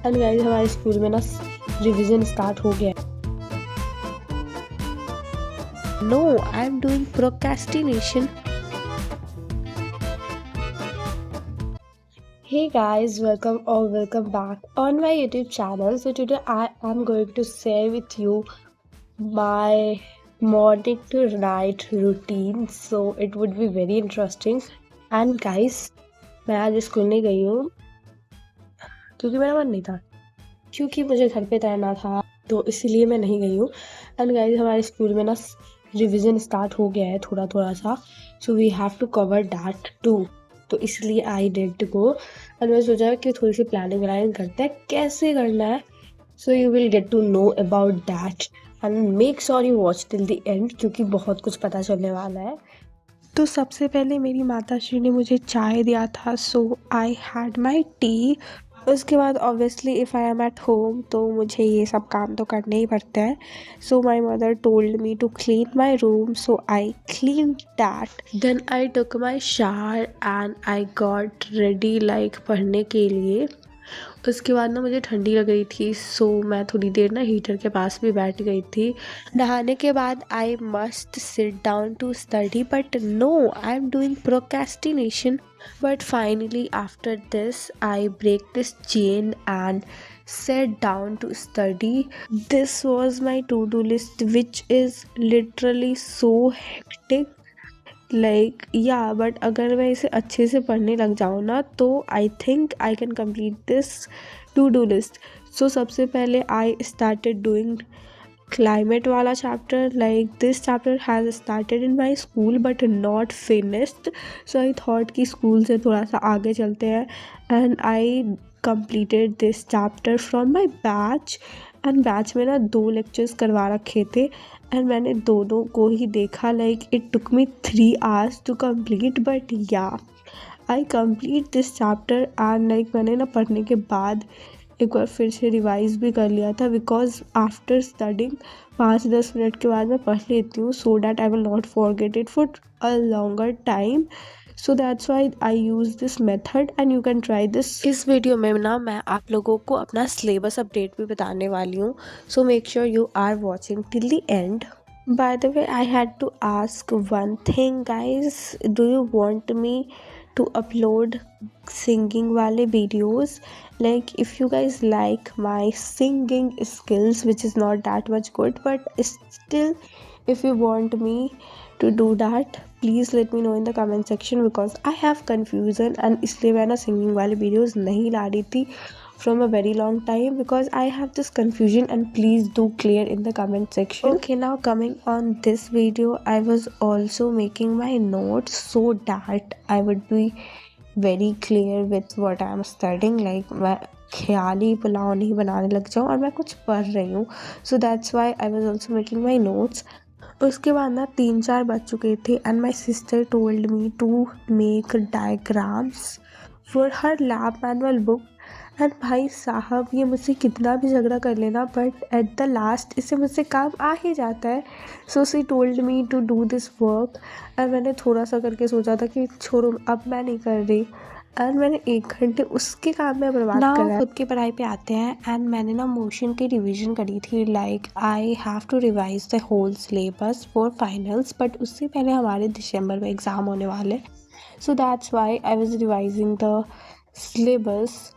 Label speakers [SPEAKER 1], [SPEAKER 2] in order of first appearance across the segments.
[SPEAKER 1] And guys हमारे school में ना रिवीजन स्टार्ट हो गया है। No, I am doing procrastination. Hey guys, welcome back on my YouTube channel. So today I am going to share with you my morning to night routine. So it would be very interesting. And guys, मैं आज school नहीं गई हूँ क्योंकि मेरा मन नहीं था, क्योंकि मुझे घर पे रहना था, तो इसीलिए मैं नहीं गई हूँ। एंड गाइस हमारे स्कूल में ना रिवीजन स्टार्ट हो गया है थोड़ा थोड़ा सा, so we have to cover that too, तो इसलिए आई डिड गो। एंड मैं सोचा कि थोड़ी सी प्लानिंग करते हैं कैसे करना है, so you will get to know about that and make sure you watch till the end, क्योंकि बहुत कुछ पता चलने वाला है। तो सबसे पहले मेरी माताश्री ने मुझे चाय दिया था, सो आई हैड माई टी। उसके बाद obviously if I am at home तो मुझे ये सब काम तो करने ही पड़ते हैं। So my mother told me to clean my room, so I clean that. Then I took my shower and I got ready like पढ़ने के लिए। उसके बाद ना मुझे ठंडी लग रही थी, सो मैं थोड़ी देर ना हीटर के पास भी बैठ गई थी। नहाने के बाद I must sit down to study, but no, I am doing procrastination. But finally, after this, I break this chain and sat down to study. This was my to-do list, which is literally so hectic. Like, yeah, but अगर मैं इसे अच्छे से पढ़ने लग जाऊँ ना तो I think I can complete this to-do list. So सबसे पहले I started doing climate वाला chapter. Like this chapter has started in my school but not finished, so I thought कि school से थोड़ा सा आगे चलते हैं, and I completed this chapter from my batch. and batch में ना 2 lectures करवा रखे थे and मैंने दोनों को ही देखा. Like it took me 3 hours to complete, but yeah, I complete this chapter. and like मैंने ना पढ़ने के बाद एक बार फिर से रिवाइज भी कर लिया था, बिकॉज आफ्टर स्टडिंग 5-10 मिनट के बाद मैं पढ़ लेती हूँ, so that I will not forget it for a longer time. So that's why I use this method and you can try this. इस वीडियो में ना मैं आप लोगों को अपना सिलेबस अपडेट भी बताने वाली हूँ, so make sure you are watching till the end. By the way, I had to ask one thing, guys. Do you want me to upload singing wale videos? Like, if you guys like my singing skills, which is not that much good, but still, if you want me to do that, please let me know in the comment section, because I have confusion and इसलिए मैं ना singing वाले videos नहीं ला रही थी from a very long time, because I have this confusion, and please do clear in the comment section. Okay, now coming on this video, I was also making my notes so that I would be very clear with what I am studying. Like मैं ख्याली पुलाव नहीं बनाने लग जाऊँ और मैं कुछ पढ़ रही हूँ, so that's why I was also making my notes. उसके बाद ना 3-4 बज चुके थे and my sister told me to make diagrams for her lab manual book. And भाई साहब, ये मुझसे कितना भी झगड़ा कर लेना, बट एट द लास्ट इससे मुझसे काम आ ही जाता है. So she told me to do this work, and मैंने थोड़ा सा करके सोचा था कि छोड़ो अब मैं नहीं कर रही, एंड मैंने 1 घंटे उसके काम में बर्बाद करा. खुद की पढ़ाई पे आते हैं, एंड मैंने ना मोशन की रिवीजन करी थी. Like I have to revise the whole syllabus for finals, but उससे पहले हमारे दिसंबर में एग्ज़ाम होने वाले, so that's why I was revising the syllabus.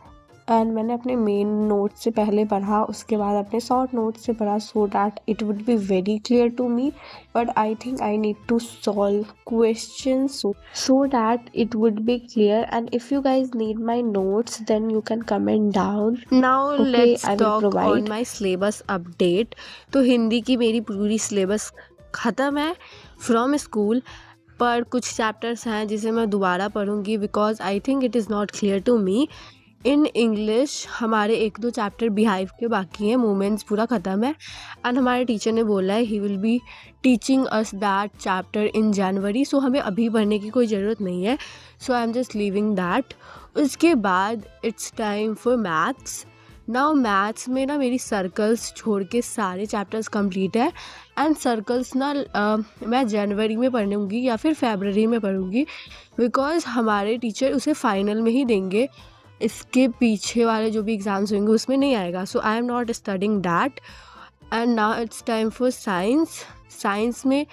[SPEAKER 1] And मैंने अपने मेन नोट से पहले पढ़ा, उसके बाद अपने शॉर्ट नोट से पढ़ा, so that it would be very clear to me. But I think I need to solve questions so that it would be clear. And if you guys need my notes then you can comment down. Now let's talk on my syllabus update. तो हिंदी की मेरी पूरी syllabus ख़त्म है from school, पर कुछ chapters हैं जिसे मैं दोबारा पढ़ूँगी, because I think it is not clear to me. In English हमारे 1-2 चैप्टर बिहाइव के बाकी हैं, मूवमेंट्स पूरा ख़त्म है, एंड हमारे टीचर ने बोला है he will be teaching us that chapter in January, so हमें अभी पढ़ने की कोई ज़रूरत नहीं है, so I am just leaving that. उसके बाद it's time for maths. Now maths में ना मेरी सर्कल्स छोड़ के सारे चैप्टर्स कंप्लीट है, एंड सर्कल्स ना मैं जनवरी में पढ़ूँगी या फिर फरवरी में पढ़ूँगी, बिकॉज हमारे टीचर उसे फाइनल में ही देंगे. इसके पीछे वाले जो भी एग्ज़ाम्स होंगे उसमें नहीं आएगा। So I am not studying that. And now it's time for science. Science में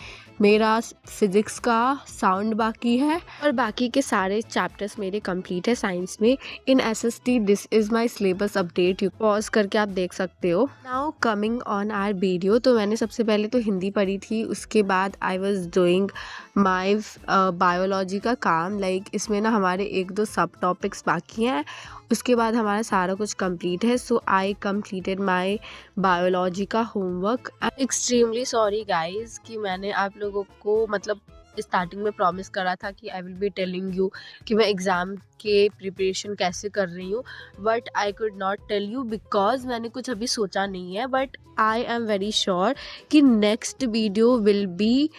[SPEAKER 1] मेरा फिज़िक्स का साउंड बाकी है और बाकी के सारे चैप्टर्स मेरे कंप्लीट है साइंस में। In SST this is my syllabus update, you pause करके आप देख सकते हो। Now coming on our video, तो मैंने सबसे पहले तो हिंदी पढ़ी थी, उसके बाद I was doing my biology का काम। लाइक इसमें ना हमारे 1-2 सब टॉपिक्स बाकी हैं, उसके बाद हमारा सारा कुछ कंप्लीट है। So I completed my biology का homework. I am extremely sorry guys कि मैंने आप लोगों को मतलब स्टार्टिंग में प्रॉमिस करा था कि I will be telling you कि मैं एग्ज़ाम के प्रिपरेशन कैसे कर रही हूँ, but I could not tell you because मैंने कुछ अभी सोचा नहीं है। But I am very sure कि next video will be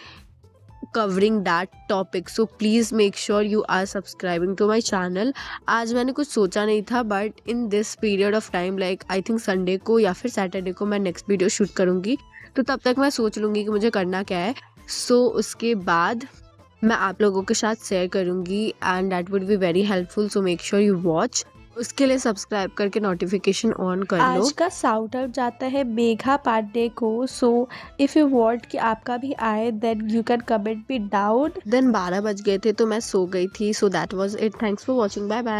[SPEAKER 1] covering that topic, so please make sure you are subscribing to my channel। आज मैंने कुछ सोचा नहीं था, but in this period of time like I think Sunday को या फिर सैटरडे को मैं नेक्स्ट वीडियो शूट करूँगी, तो तब तक मैं सोच लूँगी कि मुझे करना क्या है। सो उसके बाद मैं आप लोगों के साथ शेयर करूँगी and that would be very helpful. So make sure you watch. उसके लिए सब्सक्राइब करके नोटिफिकेशन ऑन कर लो। आज का साउट आउट जाता है मेघा पांडे को। सो इफ़ यू वांट कि आपका भी आए then you can comment me down. Then 12 बज गए थे तो मैं सो गई थी। So that was it. Thanks for watching. Bye bye.